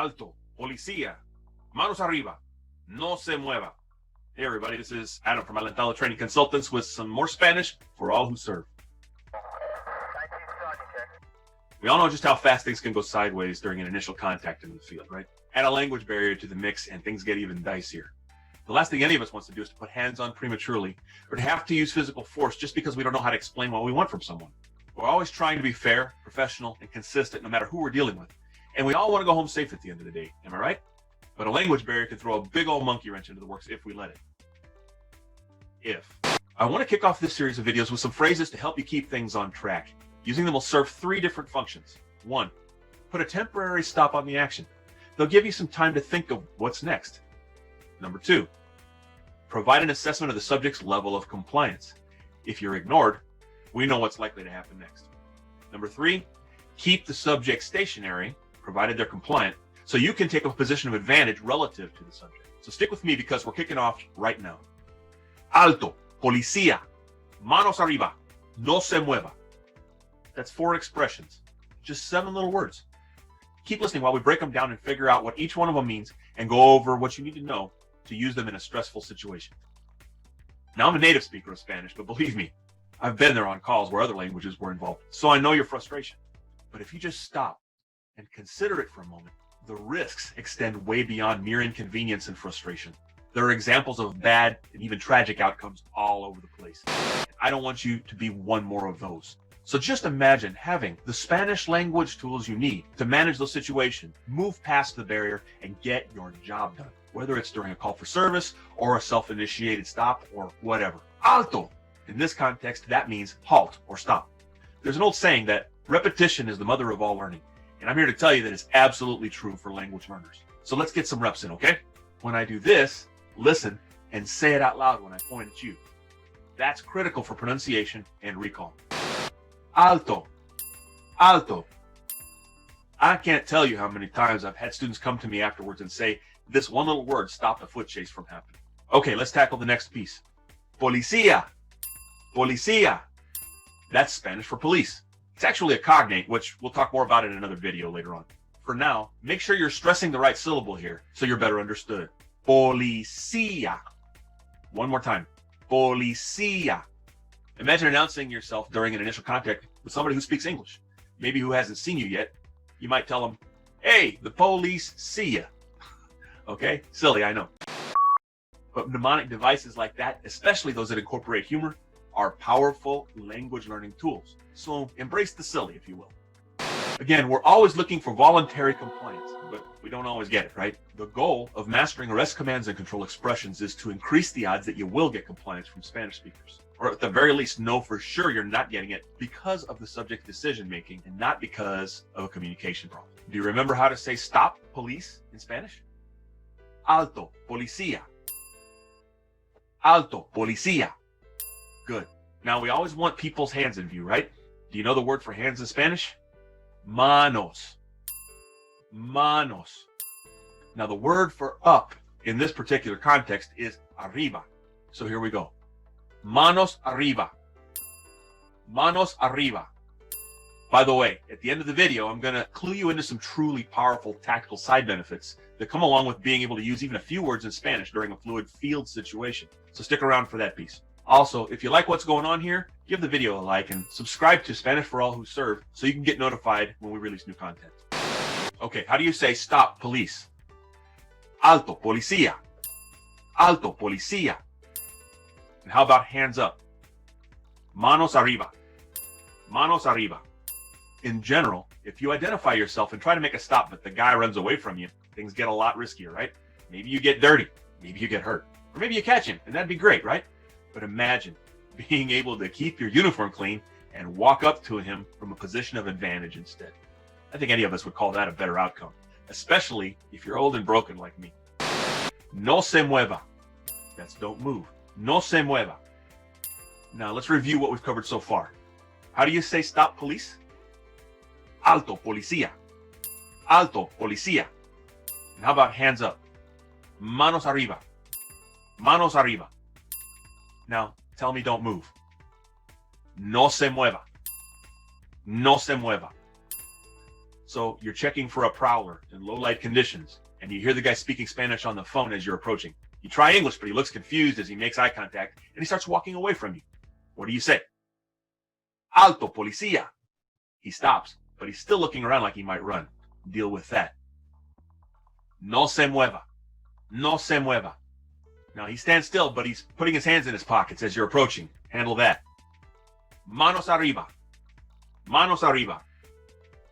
Alto, policía, manos arriba, no se mueva. Hey everybody, this is Adam from Alentado Training Consultants with some more Spanish for all who serve. We all know just how fast things can go sideways during an initial contact in the field, right? Add a language barrier to the mix and things get even dicier. The last thing any of us wants to do is to put hands on prematurely or to have to use physical force just because we don't know how to explain what we want from someone. We're always trying to be fair, professional, and consistent no matter who we're dealing with. And we all want to go home safe at the end of the day, am I right? But a language barrier can throw a big old monkey wrench into the works if we let it. I want to kick off this series of videos with some phrases to help you keep things on track. Using them will serve three different functions. 1, put a temporary stop on the action. They'll give you some time to think of what's next. Number 2, provide an assessment of the subject's level of compliance. If you're ignored, we know what's likely to happen next. Number 3, keep the subject stationary, provided they're compliant, so you can take a position of advantage relative to the subject. So stick with me because we're kicking off right now. Alto, policía, manos arriba, no se mueva. That's 4 expressions, just 7 little words. Keep listening while we break them down and figure out what each one of them means and go over what you need to know to use them in a stressful situation. Now, I'm a native speaker of Spanish, but believe me, I've been there on calls where other languages were involved, so I know your frustration. But if you just stop and consider it for a moment, the risks extend way beyond mere inconvenience and frustration. There are examples of bad and even tragic outcomes all over the place. I don't want you to be one more of those. So just imagine having the Spanish language tools you need to manage those situations, move past the barrier, and get your job done, whether it's during a call for service or a self-initiated stop or whatever. Alto! In this context, that means halt or stop. There's an old saying that repetition is the mother of all learning, and I'm here to tell you that it's absolutely true for language learners. So let's get some reps in, okay? When I do this, listen and say it out loud when I point at you. That's critical for pronunciation and recall. Alto, alto. I can't tell you how many times I've had students come to me afterwards and say, this one little word stopped a foot chase from happening. Okay, let's tackle the next piece. Policía, policía. That's Spanish for police. It's actually a cognate, which we'll talk more about in another video later on. For now, make sure you're stressing the right syllable here so you're better understood. Policía. One more time. Policía. Imagine announcing yourself during an initial contact with somebody who speaks English, maybe who hasn't seen you yet. You might tell them, hey, the police see ya. Okay, silly, I know. But mnemonic devices like that, especially those that incorporate humor, are powerful language learning tools. So embrace the silly, if you will. Again, we're always looking for voluntary compliance, but we don't always get it, right? The goal of mastering arrest commands and control expressions is to increase the odds that you will get compliance from Spanish speakers. Or at the very least, know for sure you're not getting it because of the subject decision-making and not because of a communication problem. Do you remember how to say stop, police in Spanish? Alto, policía. Alto, policía. Good. Now, we always want people's hands in view, right? Do you know the word for hands in Spanish? Manos. Manos. Now, the word for up in this particular context is arriba. So here we go. Manos arriba. Manos arriba. By the way, at the end of the video, I'm going to clue you into some truly powerful tactical side benefits that come along with being able to use even a few words in Spanish during a fluid field situation. So stick around for that piece. Also, if you like what's going on here, give the video a like and subscribe to Spanish for All Who Serve so you can get notified when we release new content. Okay, how do you say stop, police? Alto, policía. Alto, policía. And how about hands up? Manos arriba. Manos arriba. In general, if you identify yourself and try to make a stop, but the guy runs away from you, things get a lot riskier, right? Maybe you get dirty. Maybe you get hurt. Or maybe you catch him, and that'd be great, right? But imagine being able to keep your uniform clean and walk up to him from a position of advantage instead. I think any of us would call that a better outcome, especially if you're old and broken like me. No se mueva. That's don't move. No se mueva. Now let's review what we've covered so far. How do you say stop, police? Alto, policía. Alto, policía. And how about hands up? Manos arriba. Manos arriba. Now, tell me don't move. No se mueva. No se mueva. So you're checking for a prowler in low light conditions, and you hear the guy speaking Spanish on the phone as you're approaching. You try English, but he looks confused as he makes eye contact, and he starts walking away from you. What do you say? Alto, policía. He stops, but he's still looking around like he might run. Deal with that. No se mueva. No se mueva. Now he stands still, but he's putting his hands in his pockets as you're approaching. Handle that. Manos arriba. Manos arriba.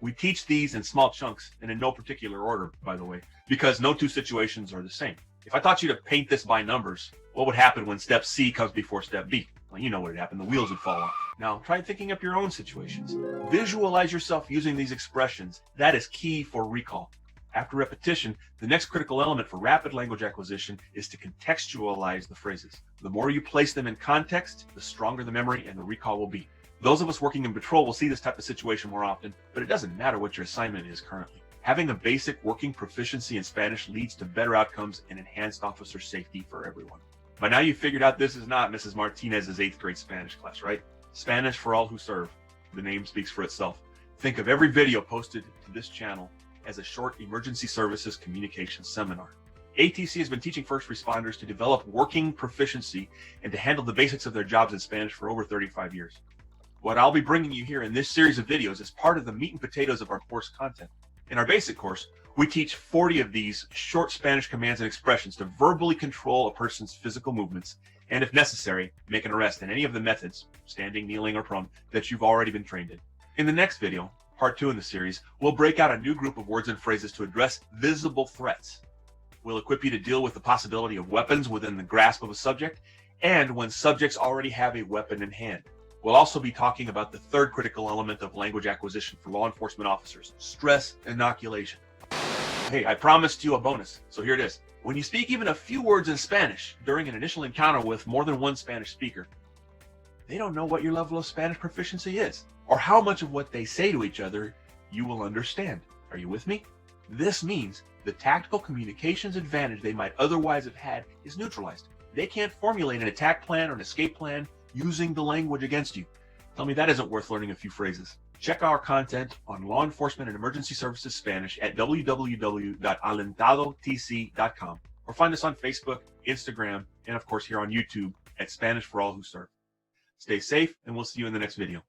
We teach these in small chunks and in no particular order, by the way, because no two situations are the same. If I taught you to paint this by numbers, what would happen when step C comes before step B? Well, you know what would happen. The wheels would fall off. Now, try thinking up your own situations. Visualize yourself using these expressions. That is key for recall. After repetition, the next critical element for rapid language acquisition is to contextualize the phrases. The more you place them in context, the stronger the memory and the recall will be. Those of us working in patrol will see this type of situation more often, but it doesn't matter what your assignment is currently. Having a basic working proficiency in Spanish leads to better outcomes and enhanced officer safety for everyone. By now you figured out this is not Mrs. Martinez's 8th grade Spanish class, right? Spanish for all who serve. The name speaks for itself. Think of every video posted to this channel as a short emergency services communication seminar. ATC has been teaching first responders to develop working proficiency and to handle the basics of their jobs in Spanish for over 35 years. What I'll be bringing you here in this series of videos is part of the meat and potatoes of our course content. In our basic course, we teach 40 of these short Spanish commands and expressions to verbally control a person's physical movements and, if necessary, make an arrest in any of the methods, standing, kneeling, or prone, that you've already been trained in. In the next video, part 2 in the series, we'll break out a new group of words and phrases to address visible threats. We'll equip you to deal with the possibility of weapons within the grasp of a subject and when subjects already have a weapon in hand. We'll also be talking about the third critical element of language acquisition for law enforcement officers, stress inoculation. Hey, I promised you a bonus, so here it is. When you speak even a few words in Spanish during an initial encounter with more than one Spanish speaker, they don't know what your level of Spanish proficiency is, or how much of what they say to each other you will understand. Are you with me? This means the tactical communications advantage they might otherwise have had is neutralized. They can't formulate an attack plan or an escape plan using the language against you. Tell me that isn't worth learning a few phrases. Check our content on law enforcement and emergency services Spanish at www.alentadotc.com or find us on Facebook, Instagram, and of course here on YouTube at Spanish for All Who Serve. Stay safe, and we'll see you in the next video.